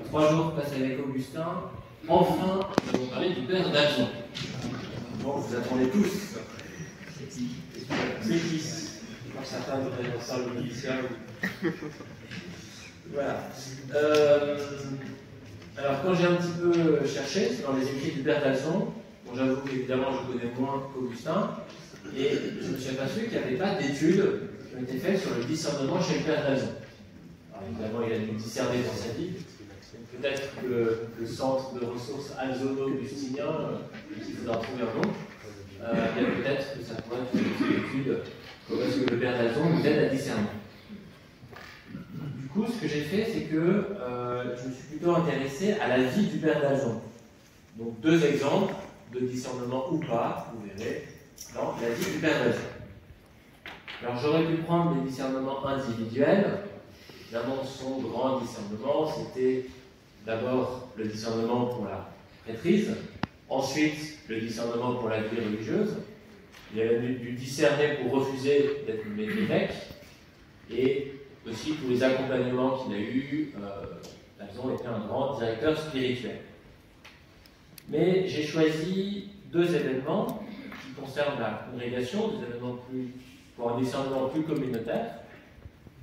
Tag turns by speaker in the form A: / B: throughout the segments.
A: 3 jours passés avec Augustin, enfin, nous allons parler du père d'Alzon. Bon, vous attendez tous. C'est qui? Pour certains, vous avez ça le lycéen. Voilà. Alors, quand j'ai un petit peu cherché dans les écrits du père d'Alzon, bon, j'avoue qu'évidemment, je connais moins qu'Augustin, et je me suis aperçu qu'il n'y avait pas d'études qui ont été faites sur le discernement chez le père d'Alzon. Alors, évidemment, il a dû discerner dans sa vie. Peut-être que le centre de ressources alzono-augustinien, il faudra trouver un nom, mais peut-être que ça pourrait être une étude parce que le père d'Alzon nous aide à discerner. Du coup, ce que j'ai fait, c'est que je me suis plutôt intéressé à la vie du père d'Alzon. Donc, 2 exemples de discernement ou pas, vous verrez, dans la vie du père d'Alzon. Alors, j'aurais pu prendre des discernements individuels. Évidemment, son grand discernement, c'était d'abord le discernement pour la prêtrise, ensuite le discernement pour la vie religieuse. Il a dû discerner pour refuser d'être évêque, et aussi tous les accompagnements qu'il a eus. D'Alzon était un grand directeur spirituel. Mais j'ai choisi 2 événements qui concernent la congrégation, des événements pour un discernement plus communautaire.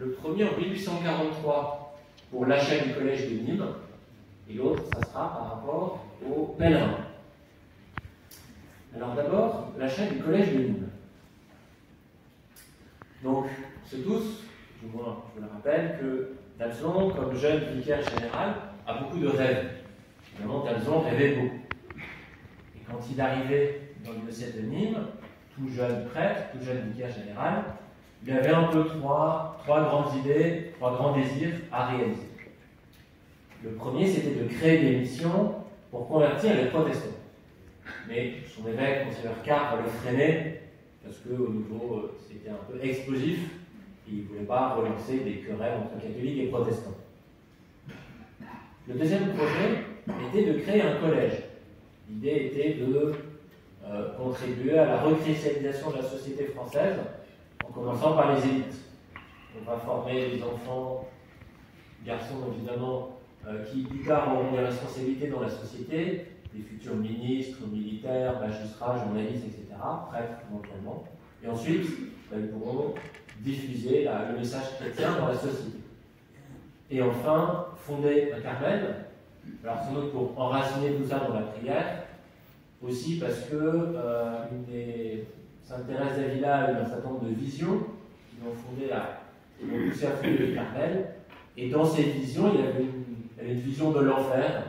A: Le premier en 1843 pour l'achat du collège de Nîmes, et l'autre, ça sera par rapport aux pèlerins. Alors d'abord, l'achat du collège de Nîmes. Donc, c'est tous, je vous le rappelle, que d'Alzon, comme jeune vicaire général, a beaucoup de rêves. Évidemment, d'Alzon rêvait beaucoup. Et quand il arrivait dans le diocèse de Nîmes, tout jeune prêtre, tout jeune vicaire général, il avait un peu trois grandes idées, 3 grands désirs à réaliser. Le premier, c'était de créer des missions pour convertir les protestants. Mais son évêque, Monseigneur Carre, le freinait parce qu'au niveau, c'était un peu explosif et il ne voulait pas relancer des querelles entre catholiques et protestants. Le deuxième projet était de créer un collège. L'idée était de contribuer à la rechrestianisation de la société française en commençant par les élites. On va former des enfants, garçons évidemment, qui plus tard auront des responsabilités dans la société, des futurs ministres, militaires, magistrats, journalistes, etc., prêtres éventuellement. Et ensuite, ils pourront diffuser le message chrétien dans la société. Et enfin, fonder un Carmel, alors sans doute pour enraciner tout ça dans la prière, aussi parce que Sainte Thérèse d'Avila a eu un certain nombre de visions qui ont fondé qui ont poussé à fonder le Carmel, et dans ces visions, il y avait une vision de l'enfer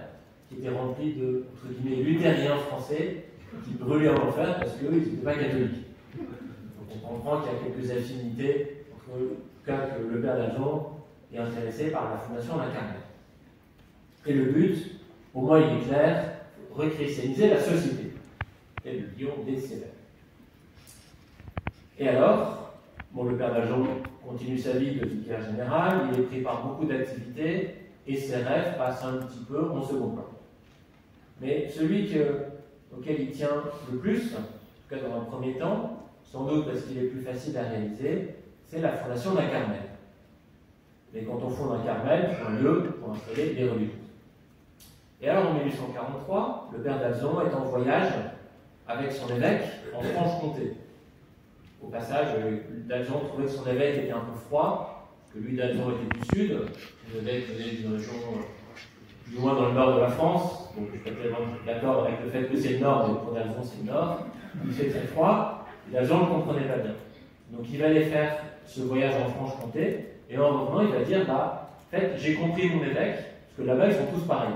A: qui était remplie de, entre guillemets, luthériens français qui brûlaient en enfer parce qu'eux, ils n'étaient pas catholiques. Donc on comprend qu'il y a quelques affinités entre, en tout cas, que le père d'Alzon est intéressé par la fondation d'un Carmel. Et le but, au moins il est clair, rechristianiser la société. Et le lion des sévères. Et alors, le père d'Alzon continue sa vie de vicaire général, il est pris par beaucoup d'activités, et ses rêves passent un petit peu en second plan. Mais celui auquel il tient le plus, en tout cas dans un premier temps, sans doute parce qu'il est plus facile à réaliser, c'est la fondation d'un Carmel. Et quand on fonde un Carmel, c'est un lieu pour installer des religieuses. Et alors en 1843, le père d'Alzon est en voyage avec son évêque en Franche-Comté. Au passage, d'Alzon trouvait que son évêque était un peu froid, que lui d'Alzon était du sud, l'évêque venait d'une région plus ou moins dans le nord de la France, donc je suis pas tellement d'accord avec le fait que c'est le nord, mais pour d'Alzon c'est le nord, il fait très froid, et d'Alzon ne le comprenait pas bien. Donc il va aller faire ce voyage en Franche-Comté, et en revenant il va dire, en fait j'ai compris mon évêque, parce que là-bas ils sont tous pareils.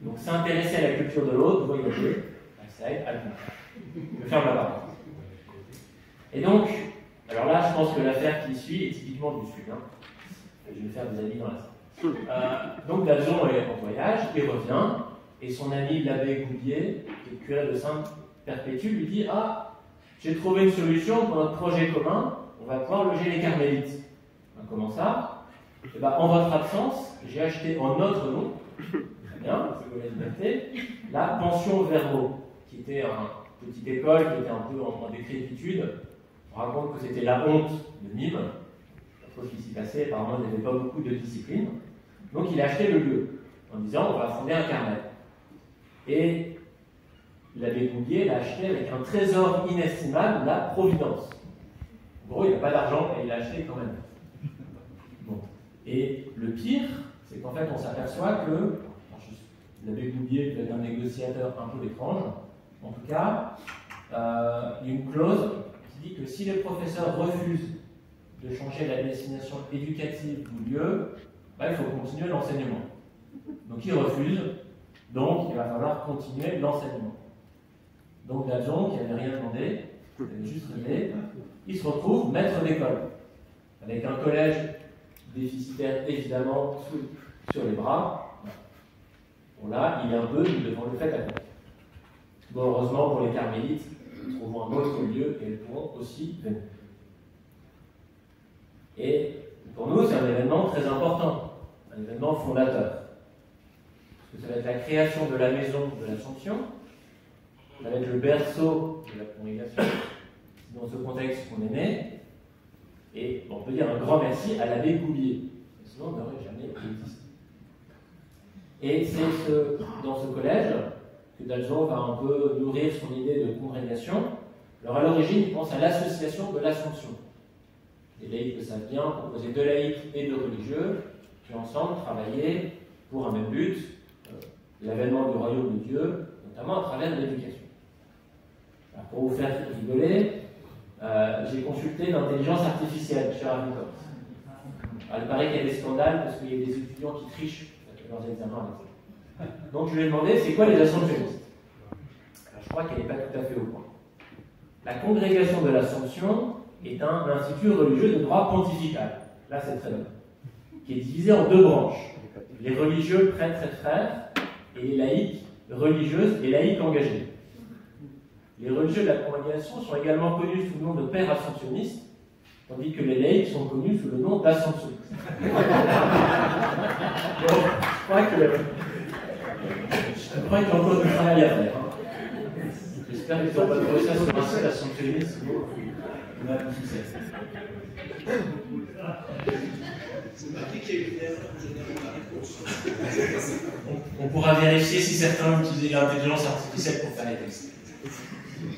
A: Donc s'intéresser à la culture de l'autre, voyager, ça aide à le comprendre. Je ferme la parole. Et donc, alors là, je pense que l'affaire qui suit est typiquement du Sud. Je vais faire des amis dans la salle. Donc, d'Alzon est en voyage, il revient, et son ami l'abbé Goubier, qui est le curé de Sainte-Perpétue, lui dit: ah, j'ai trouvé une solution pour notre projet commun, on va pouvoir loger les carmélites. Comment ça? En votre absence, j'ai acheté en notre nom, très bien, c'est la liberté, la pension Vermeau, qui était une petite école qui était un peu en décrépitude. On raconte que c'était la honte de Nîmes. Pas trop ce qui s'y passait, apparemment il n'y avait pas beaucoup de discipline. Donc il a acheté le lieu. en disant on va fonder un carmel. Et l'abbé Gouguier l'a acheté avec un trésor inestimable, la Providence. En gros, il n'a pas d'argent et il l'a acheté quand même. Bon. Et le pire, c'est qu'en fait, on s'aperçoit que l'abbé Gouguier peut être un négociateur un peu étrange. En tout cas, il y a une clause qui dit que si les professeurs refusent de changer la destination éducative du lieu, il faut continuer l'enseignement. Donc ils refusent, donc il va falloir continuer l'enseignement. Donc Dalzon, qui n'avait rien demandé, il avait juste rêvé, il se retrouve maître d'école, avec un collège déficitaire évidemment sur les bras. Bon là, il est un peu devant le fait accompli. Bon, heureusement pour les carmélites, ils trouveront un autre lieu et ils pourront aussi venir. Et pour nous, c'est un événement très important, un événement fondateur. Parce que ça va être la création de la maison de l'Assomption, ça va être le berceau de la congrégation, c'est dans ce contexte qu'on est né, et on peut dire un grand merci à l'abbé Gouguier, sinon on n'aurait jamais existé. Et c'est dans ce collège que Dalzon va un peu nourrir son idée de congrégation. Alors à l'origine, il pense à l'association de l'Assomption. Les laïcs le savent bien, composés de laïcs et de religieux, qui ensemble travaillaient pour un même but, l'avènement du royaume de Dieu, notamment à travers l'éducation. Alors pour vous faire rigoler, j'ai consulté l'intelligence artificielle chez Ravencroft. Il paraît qu'il y a des scandales parce qu'il y a des étudiants qui trichent leurs examens. Donc je lui ai demandé c'est quoi les assomptionnistes. Alors, je crois qu'elle n'est pas tout à fait au point. La congrégation de l'Assomption est un institut religieux de droit pontifical. Là c'est très bien. Qui est divisé en deux branches. Les religieux prêtres et frères et les laïcs religieuses et laïcs engagés. Les religieux de la congrégation sont également connus sous le nom de pères assomptionnistes, tandis que les laïcs sont connus sous le nom d'assomptionnistes. Donc, je crois qu'il y a encore du travail à faire. J'espère qu'ils n'ont pas trouvé ça sur un site assomptionniste, on a du succès. On pourra vérifier si certains utilisent l'intelligence artificielle pour faire les textes.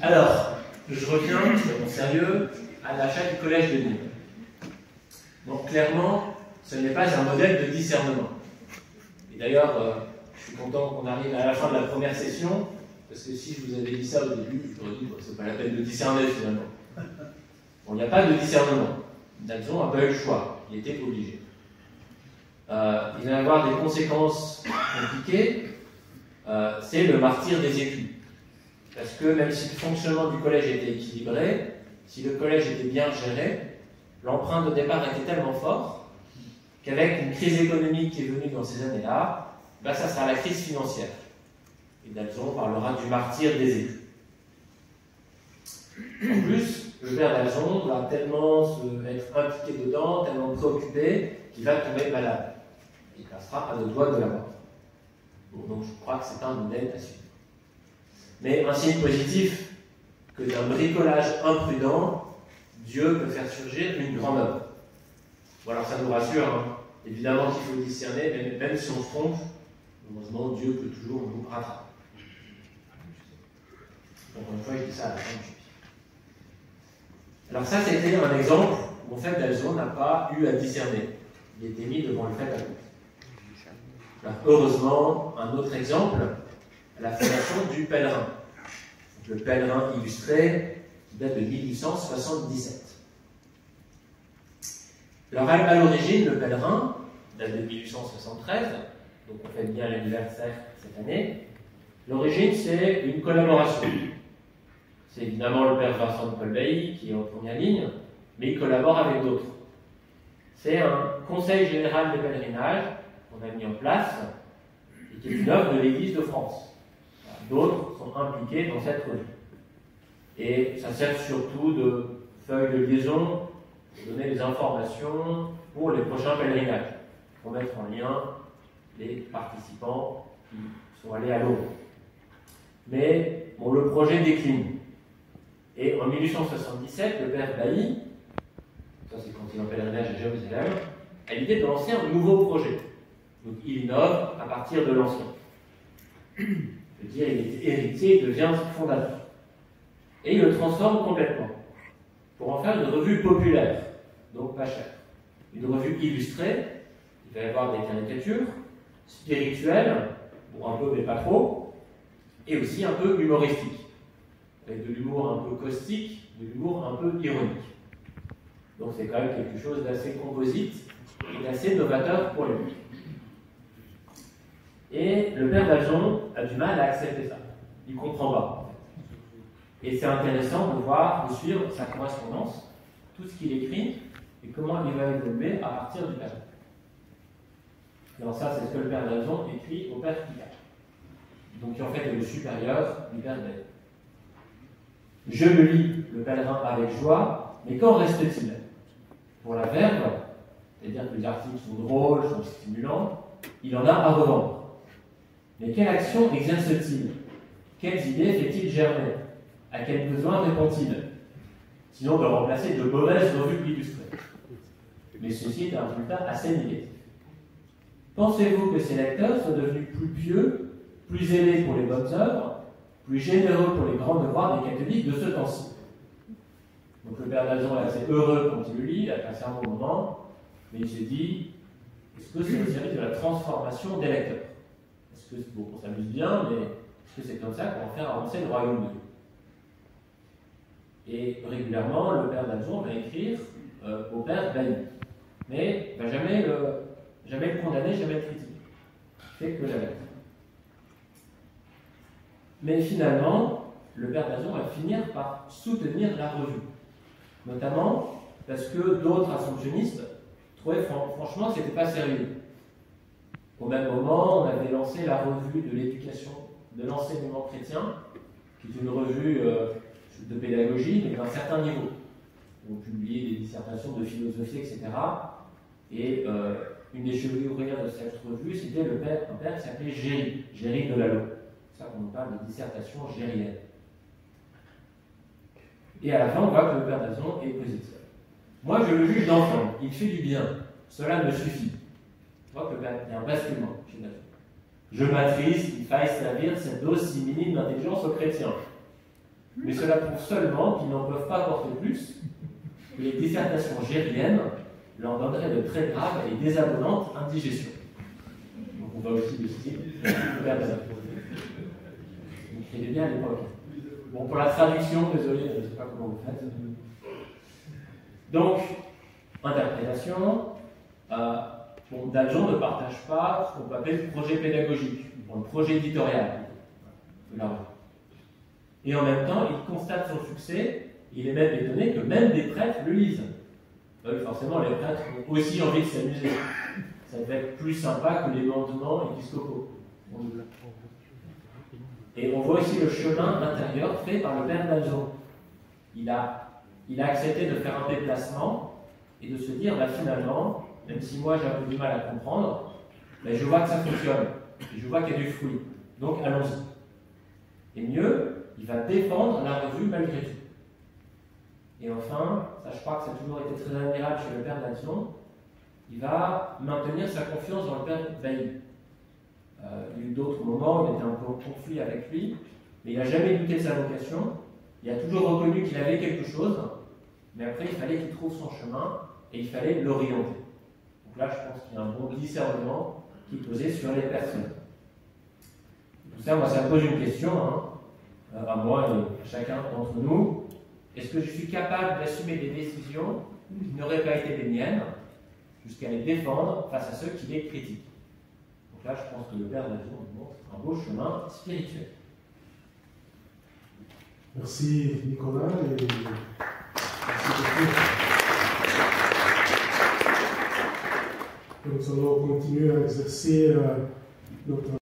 A: Alors, je reviens, soyons sérieux, à l'achat du collège de Nîmes. Donc clairement, ce n'est pas un modèle de discernement. Et d'ailleurs, je suis content qu'on arrive à la fin de la première session, parce que si je vous avais dit ça au début, je vous aurais dit que c'est pas la peine de discerner finalement. Bon, il n'y a pas de discernement. Dalzon n'a pas eu le choix, il était obligé. Il va y avoir des conséquences compliquées, c'est le martyre des écus. Parce que même si le fonctionnement du collège était équilibré, si le collège était bien géré, l'emprunt de départ était tellement fort qu'avec une crise économique qui est venue dans ces années-là, ça sera la crise financière. Et Dalzon parlera du martyre des écus. En plus, le père Dalzon va tellement être impliqué dedans, tellement préoccupé, qu'il va tomber malade. Il passera à 2 doigts de la mort. Bon, donc je crois que c'est un modèle à suivre. Mais un signe positif, que d'un bricolage imprudent, Dieu peut faire surgir une grande œuvre. Bon, alors ça nous rassure, hein. Évidemment qu'il faut discerner, mais même si on se trompe, heureusement Dieu peut toujours nous rattraper. Encore une fois, je dis ça à la fin du chapitre. Alors ça, c'était un exemple où en fait Dalzon n'a pas eu à discerner. Il était mis devant le fait accompli. Alors, heureusement, un autre exemple, la fondation du pèlerin. Le pèlerin illustré, qui date de 1877. Alors, à l'origine, le pèlerin date de 1873, donc on fait bien l'anniversaire cette année. L'origine, c'est une collaboration. C'est évidemment le père Vincent de Paul-Bailly qui est en première ligne, mais il collabore avec d'autres. C'est un conseil général des pèlerinages qu'on a mis en place et qui est une œuvre de l'Église de France. D'autres sont impliqués dans cette revue. Et ça sert surtout de feuille de liaison pour donner des informations pour les prochains pèlerinages, pour mettre en lien les participants qui sont allés à Lourdes. Mais bon, le projet décline. Et en 1877, le père Bailly, ça c'est quand il est en pèlerinage à Jérusalem, a l'idée de lancer un nouveau projet. Donc il innove à partir de l'ancien. Je veux dire, il est héritier, il devient fondateur. Et il le transforme complètement, pour en faire une revue populaire, donc pas chère. Une revue illustrée, il va y avoir des caricatures, spirituelles, bon, un peu mais pas trop, et aussi un peu humoristique, avec de l'humour un peu caustique, de l'humour un peu ironique. Donc c'est quand même quelque chose d'assez composite et d'assez novateur pour l'époque. Et le père d'Alzon a du mal à accepter ça. Il ne comprend pas. Et c'est intéressant de voir, de suivre sa correspondance, tout ce qu'il écrit et comment il va évoluer à partir du père. Et alors ça, c'est ce que le père d'Alzon écrit au père Picard. Donc qui en fait est le supérieur du père d'Alzon. Je le lis, le pèlerin, avec joie, mais qu'en reste-t-il? Pour la verve, c'est-à-dire que les articles sont drôles, sont stimulants, il en a à revendre. Mais quelle action exerce-t-il? Quelles idées fait-il germer? À quel besoin répond-il? Sinon de remplacer de mauvaises revues illustrées. Mais ceci est un résultat assez négatif. Pensez-vous que ces lecteurs soient devenus plus pieux, plus zélés pour les bonnes œuvres, plus généreux pour les grands devoirs des catholiques de ce temps-ci? Donc le père d'Alzon est assez heureux quand il le lit, il a passé un bon moment, mais il s'est dit, est-ce que c'est au service de la transformation des lecteurs? Est-ce que bon, on s'amuse bien, mais est-ce que c'est comme ça qu'on va faire avancer le royaume de Dieu? Et régulièrement, le père d'Alzon va écrire au père Bailly, mais il ne va jamais le condamner, jamais le critiquer. Il fait que la lettre. Mais finalement, le père d'Alzon va finir par soutenir la revue, notamment parce que d'autres assomptionnistes trouvaient franchement que ce n'était pas sérieux. Au même moment, on avait lancé la revue de l'éducation, de l'enseignement chrétien, qui est une revue de pédagogie, mais d'un certain niveau. On publiait des dissertations de philosophie, etc. Et une des chevelures de cette revue, c'était un père qui s'appelait Géry de Lalo. C'est ça qu'on parle de dissertation gérienne. Et à la fin, on voit que le père d'Alzon est positif. Moi, je le juge d'enfant. Il fait du bien. Cela me suffit. On voit qu'il y a un basculement chez D'Alzon. Je m'attriste qu'il faille servir cette dose si minime d'intelligence aux chrétiens. Mais cela prouve seulement qu'ils n'en peuvent pas apporter plus, que les dissertations gériennes leur donneraient de très graves et désabonnantes indigestions. Donc on va aussi le style le père d'Alzon. Il écrivait bien à l'époque. Bon, pour la traduction, désolé, je ne sais pas comment vous faites. Donc, interprétation. D'Alzon ne partage pas ce qu'on peut appeler le projet pédagogique, ou le projet éditorial de la revue. Et en même temps, il constate son succès, il est même étonné que même des prêtres le lisent. Donc forcément, les prêtres ont aussi envie de s'amuser. Ça devait être plus sympa que les mandements épiscopaux. Et on voit aussi le chemin intérieur fait par le père d'Alzon. Il a accepté de faire un déplacement et de se dire, finalement, même si moi j'ai un peu du mal à comprendre, je vois que ça fonctionne, et je vois qu'il y a du fruit. Donc allons-y. Et mieux, il va défendre la revue malgré tout. Et enfin, ça je crois que ça a toujours été très admirable chez le père d'Alzon, il va maintenir sa confiance dans le père Bailly. Il y a eu d'autres moments où il était un peu en conflit avec lui, mais il n'a jamais douté de sa vocation, il a toujours reconnu qu'il avait quelque chose, mais après il fallait qu'il trouve son chemin et il fallait l'orienter. Donc là, je pense qu'il y a un bon discernement qui est posé sur les personnes. Tout ça, moi, ça me pose une question, à moi et à chacun d'entre nous. Est-ce que je suis capable d'assumer des décisions qui n'auraient pas été les miennes, jusqu'à les défendre face à ceux qui les critiquent? Donc là, je pense que le père d'Alzon nous montre un beau chemin spirituel.
B: Merci Nicolas et merci beaucoup. Nous allons continuer à exercer notre